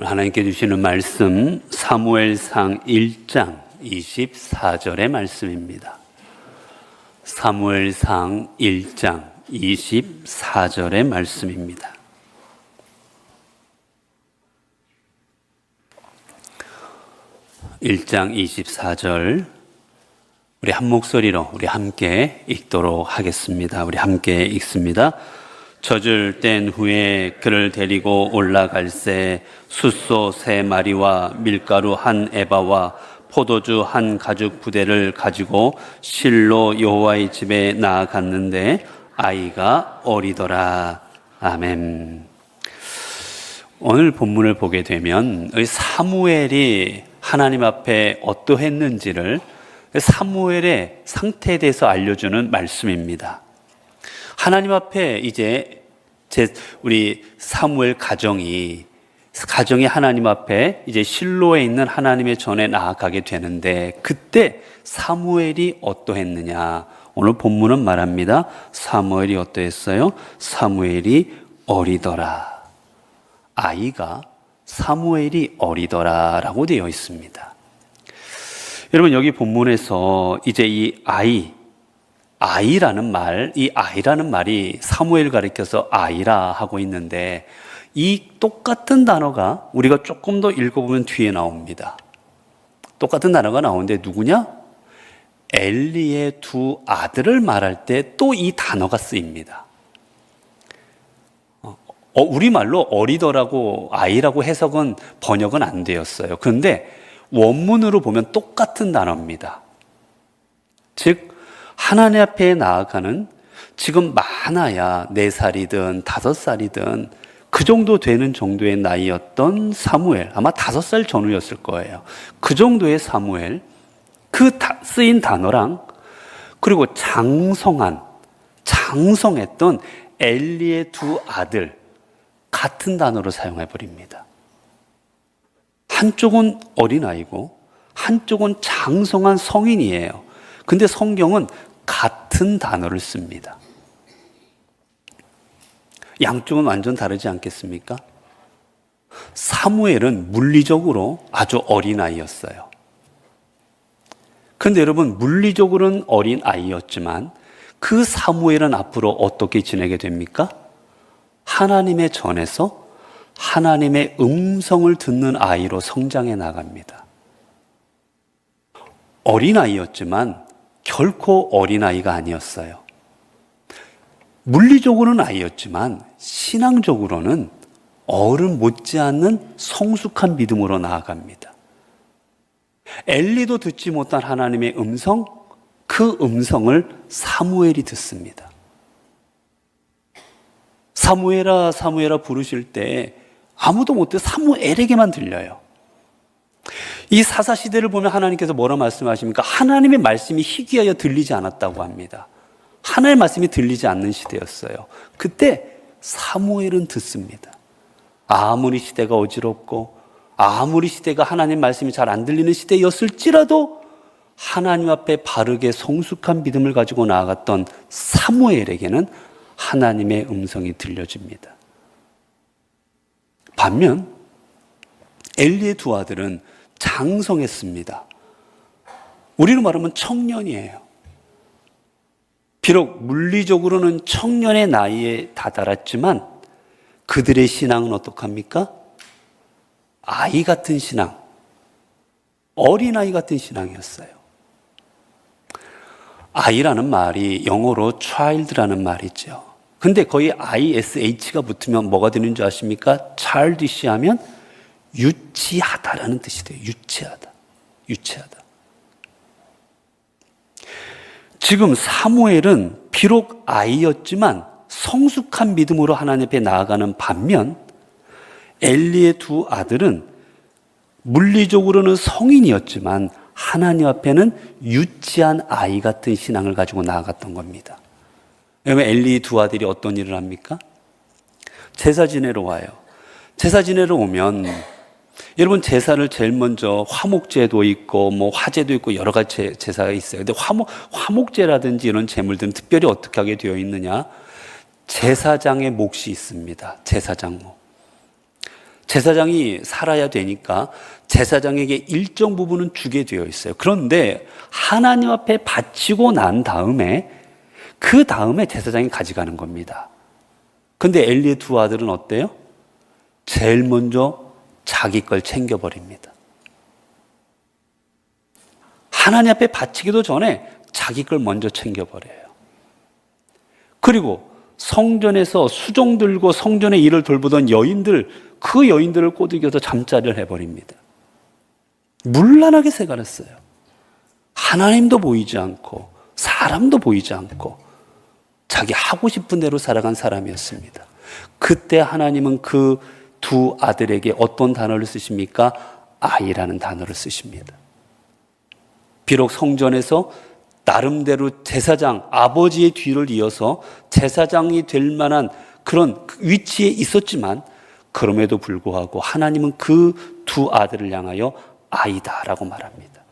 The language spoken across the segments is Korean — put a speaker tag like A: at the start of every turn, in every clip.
A: 하나님께 주시는 말씀 사무엘상 1장 24절의 말씀입니다. 사무엘상 1장 24절의 말씀입니다. (1장 24절) 우리 한 목소리로 우리 함께 읽도록 하겠습니다. 우리 함께 읽습니다. 젖을 뗀 후에 그를 데리고 올라갈새 숫소 3마리와 밀가루 1에바와 포도주 1가죽 부대를 가지고 실로 여호와의 집에 나아갔는데 아이가 어리더라. 아멘. 오늘 본문을 보게 되면 사무엘이 하나님 앞에 어떠했는지를 사무엘의 상태에 대해서 알려주는 말씀입니다. 하나님 앞에 이제 우리 사무엘 가정이 하나님 앞에 이제 실로에 있는 하나님의 전에 나아가게 되는데, 그때 사무엘이 어떠했느냐? 오늘 본문은 말합니다. 사무엘이 어떠했어요? 사무엘이 어리더라. 아이가 사무엘이 어리더라라고 되어 있습니다. 여러분, 여기 본문에서 이제 이 아이라는 말이 사무엘 가리켜서 아이라 하고 있는데, 이 똑같은 단어가 우리가 조금 더 읽어보면 뒤에 나옵니다. 똑같은 단어가 나오는데 누구냐? 엘리의 2 아들을 말할 때 또 이 단어가 쓰입니다. 우리말로 어리더라고 아이라고 번역은 안 되었어요. 그런데 원문으로 보면 똑같은 단어입니다. 즉 하나님 앞에 나아가는, 지금 많아야 4살이든 5살이든 그 정도 되는 정도의 나이였던 사무엘, 아마 5살 전후였을 거예요. 그 정도의 사무엘, 쓰인 단어랑 그리고 장성했던 엘리의 2 아들 같은 단어로 사용해 버립니다. 한쪽은 어린아이고 한쪽은 장성한 성인이에요. 근데 성경은 같은 단어를 씁니다. 양쪽은 완전 다르지 않겠습니까? 사무엘은 물리적으로 아주 어린아이였어요. 그런데 여러분, 물리적으로는 어린아이였지만 그 사무엘은 앞으로 어떻게 지내게 됩니까? 하나님의 전에서 하나님의 음성을 듣는 아이로 성장해 나갑니다. 어린아이였지만 결코 어린아이가 아니었어요. 물리적으로는 아이였지만 신앙적으로는 어른 못지않는 성숙한 믿음으로 나아갑니다. 엘리도 듣지 못한 하나님의 음성, 그 음성을 사무엘이 듣습니다. 사무엘아 사무엘아 부르실 때 아무도 못 들어요. 사무엘에게만 들려요. 이 사사시대를 보면 하나님께서 뭐라 말씀하십니까? 하나님의 말씀이 희귀하여 들리지 않았다고 합니다. 하나님의 말씀이 들리지 않는 시대였어요. 그때 사무엘은 듣습니다. 아무리 시대가 어지럽고 아무리 시대가 하나님 말씀이 잘 안 들리는 시대였을지라도 하나님 앞에 바르게 성숙한 믿음을 가지고 나아갔던 사무엘에게는 하나님의 음성이 들려집니다. 반면 엘리의 2 아들은 장성했습니다. 우리로 말하면 청년이에요. 비록 물리적으로는 청년의 나이에 다다랐지만 그들의 신앙은 어떡합니까? 아이 같은 신앙, 어린아이 같은 신앙이었어요. 아이라는 말이 영어로 child라는 말이죠. 근데 거의 ISH가 붙으면 뭐가 되는 줄 아십니까? childish 하면 유치하다라는 뜻이 돼요. 유치하다. 지금 사무엘은 비록 아이였지만 성숙한 믿음으로 하나님 앞에 나아가는 반면 엘리의 2 아들은 물리적으로는 성인이었지만 하나님 앞에는 유치한 아이 같은 신앙을 가지고 나아갔던 겁니다. 여러분, 엘리의 2 아들이 어떤 일을 합니까? 제사 지내러 와요. 제사 지내러 오면 여러분, 제사를 제일 먼저 화목제도 있고 화제도 있고 여러 가지 제사가 있어요. 근데 화목제라든지 이런 제물들은 특별히 어떻게 하게 되어 있느냐? 제사장의 몫이 있습니다. 제사장 몫. 제사장이 살아야 되니까 제사장에게 일정 부분은 주게 되어 있어요. 그런데 하나님 앞에 바치고 난 다음에 그 다음에 제사장이 가져가는 겁니다. 근데 엘리의 두 아들은 어때요? 제일 먼저 자기 걸 챙겨버립니다. 하나님 앞에 바치기도 전에 자기 걸 먼저 챙겨버려요. 그리고 성전에서 수종 들고 성전의 일을 돌보던 여인들, 그 여인들을 꼬드겨서 잠자리를 해버립니다. 문란하게 새가렸어요. 하나님도 보이지 않고 사람도 보이지 않고 자기 하고 싶은 대로 살아간 사람이었습니다. 그때 하나님은 그 두 아들에게 어떤 단어를 쓰십니까? 아이라는 단어를 쓰십니다. 비록 성전에서 나름대로 제사장, 아버지의 뒤를 이어서 제사장이 될 만한 그런 위치에 있었지만 그럼에도 불구하고 하나님은 그 두 아들을 향하여 아이다라고 말합니다.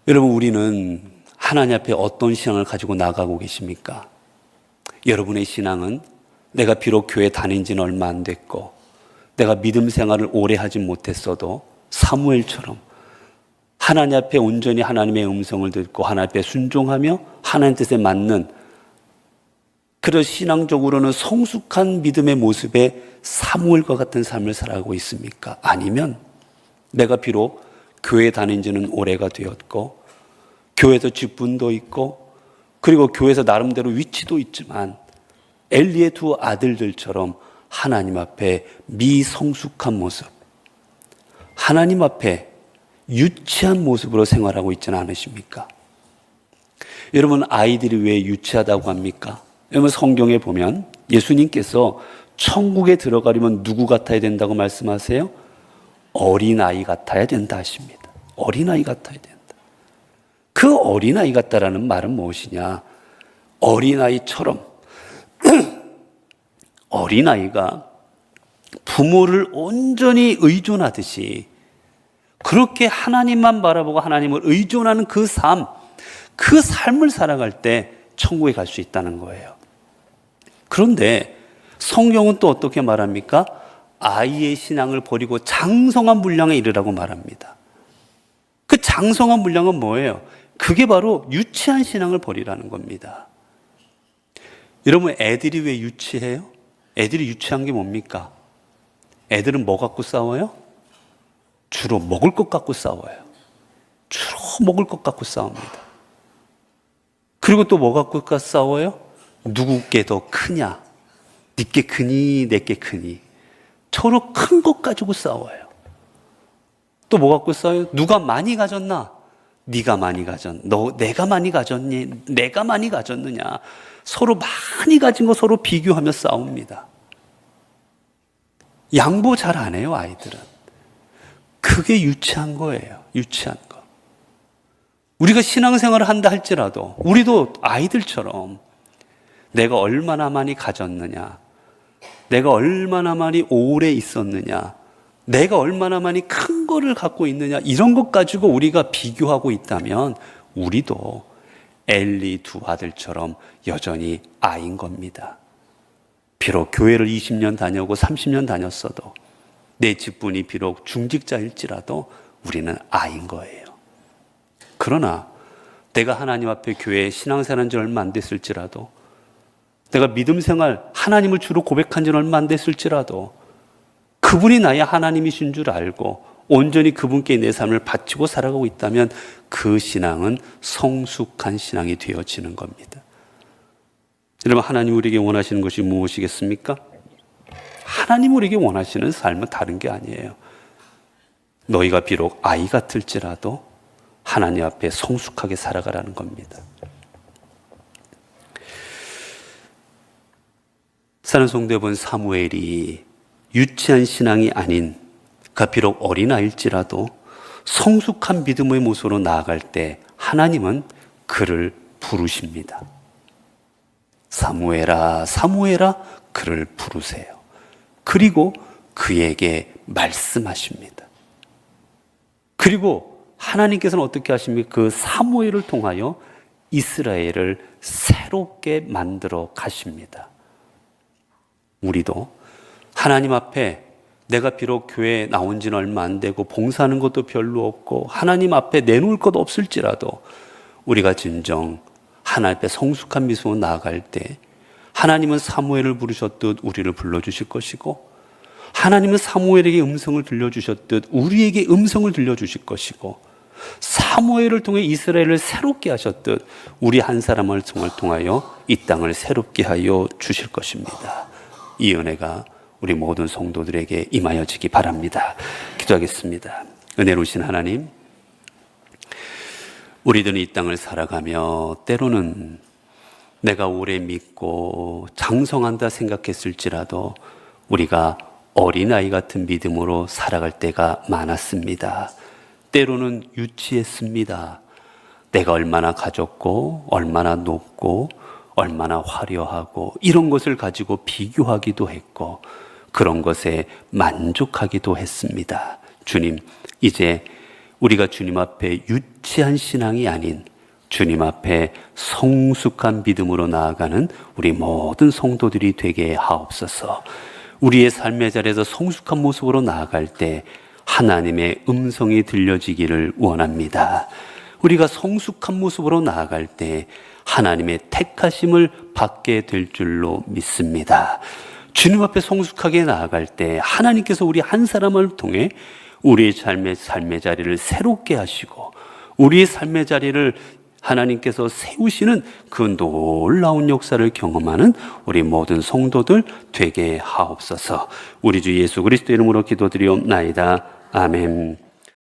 A: 여러분, 우리는 하나님 앞에 어떤 신앙을 가지고 나가고 계십니까? 여러분의 신앙은 내가 비록 교회 다닌 지는 얼마 안 됐고 내가 믿음 생활을 오래 하지 못했어도 사무엘처럼 하나님 앞에 온전히 하나님의 음성을 듣고 하나님 앞에 순종하며 하나님 뜻에 맞는 그런 신앙적으로는 성숙한 믿음의 모습에 사무엘과 같은 삶을 살아가고 있습니까? 아니면 내가 비록 교회 다닌 지는 오래가 되었고 교회에서 직분도 있고 그리고 교회에서 나름대로 위치도 있지만 엘리의 두 아들들처럼 하나님 앞에 미성숙한 모습, 하나님 앞에 유치한 모습으로 생활하고 있지는 않으십니까? 여러분, 아이들이 왜 유치하다고 합니까? 여러분, 성경에 보면 예수님께서 천국에 들어가려면 누구 같아야 된다고 말씀하세요? 어린아이 같아야 된다 하십니다. 어린아이 같아야 된다. 그 어린아이 같다라는 말은 무엇이냐? 어린아이처럼 어린아이가 부모를 온전히 의존하듯이 그렇게 하나님만 바라보고 하나님을 의존하는 그 삶, 그 삶을 살아갈 때 천국에 갈 수 있다는 거예요. 그런데 성경은 또 어떻게 말합니까? 아이의 신앙을 버리고 장성한 분량에 이르라고 말합니다. 그 장성한 분량은 뭐예요? 그게 바로 유치한 신앙을 버리라는 겁니다. 여러분, 애들이 왜 유치해요? 애들이 유치한 게 뭡니까? 애들은 뭐 갖고 싸워요? 주로 먹을 것 갖고 싸워요. 주로 먹을 것 갖고 싸웁니다. 그리고 또 뭐 갖고 싸워요? 누구께 더 크냐? 니께 크니 내께 크니. 서로 큰 것 가지고 싸워요. 또 뭐 갖고 싸워요? 누가 많이 가졌나? 네가 많이 내가 많이 가졌니? 내가 많이 가졌느냐? 서로 많이 가진 거 서로 비교하며 싸웁니다. 양보 잘 안 해요, 아이들은. 그게 유치한 거예요. 유치한 거. 우리가 신앙생활을 한다 할지라도 우리도 아이들처럼 내가 얼마나 많이 가졌느냐, 내가 얼마나 많이 오래 있었느냐, 내가 얼마나 많이 큰 거를 갖고 있느냐, 이런 것 가지고 우리가 비교하고 있다면 우리도 엘리 두 아들처럼 여전히 아이인 겁니다. 비록 교회를 20년 다녀오고 30년 다녔어도 내 직분이 비록 중직자일지라도 우리는 아이인 거예요. 그러나 내가 하나님 앞에 교회에 신앙생활한 지 얼마 안 됐을지라도 내가 믿음생활 하나님을 주로 고백한 지 얼마 안 됐을지라도 그분이 나의 하나님이신 줄 알고 온전히 그분께 내 삶을 바치고 살아가고 있다면 그 신앙은 성숙한 신앙이 되어지는 겁니다. 여러분, 하나님 우리에게 원하시는 것이 무엇이겠습니까? 하나님 우리에게 원하시는 삶은 다른 게 아니에요. 너희가 비록 아이 같을지라도 하나님 앞에 성숙하게 살아가라는 겁니다. 사는 성도에 본 사무엘이 유치한 신앙이 아닌, 그가 비록 어린아이일지라도 성숙한 믿음의 모습으로 나아갈 때 하나님은 그를 부르십니다. 사무엘아, 사무엘아, 그를 부르세요. 그리고 그에게 말씀하십니다. 그리고 하나님께서는 어떻게 하십니까? 그 사무엘을 통하여 이스라엘을 새롭게 만들어 가십니다. 우리도 하나님 앞에 내가 비록 교회에 나온 지는 얼마 안 되고 봉사하는 것도 별로 없고 하나님 앞에 내놓을 것 없을지라도 우리가 진정 하나님 앞에 성숙한 미소로 나아갈 때 하나님은 사무엘을 부르셨듯 우리를 불러주실 것이고 하나님은 사무엘에게 음성을 들려주셨듯 우리에게 음성을 들려주실 것이고 사무엘을 통해 이스라엘을 새롭게 하셨듯 우리 한 사람을 통하여 이 땅을 새롭게 하여 주실 것입니다. 이 은혜가 우리 모든 성도들에게 임하여지기 바랍니다. 기도하겠습니다. 은혜로우신 하나님, 우리들은 이 땅을 살아가며 때로는 내가 오래 믿고 장성한다 생각했을지라도 우리가 어린아이 같은 믿음으로 살아갈 때가 많았습니다. 때로는 유치했습니다. 내가 얼마나 가졌고 얼마나 높고 얼마나 화려하고 이런 것을 가지고 비교하기도 했고 그런 것에 만족하기도 했습니다. 주님, 이제 우리가 주님 앞에 유치한 신앙이 아닌 주님 앞에 성숙한 믿음으로 나아가는 우리 모든 성도들이 되게 하옵소서. 우리의 삶의 자리에서 성숙한 모습으로 나아갈 때 하나님의 음성이 들려지기를 원합니다. 우리가 성숙한 모습으로 나아갈 때 하나님의 택하심을 받게 될 줄로 믿습니다. 주님 앞에 성숙하게 나아갈 때 하나님께서 우리 한 사람을 통해 우리의 삶의 자리를 새롭게 하시고 우리의 삶의 자리를 하나님께서 세우시는 그 놀라운 역사를 경험하는 우리 모든 성도들 되게 하옵소서. 우리 주 예수 그리스도 이름으로 기도드리옵나이다. 아멘.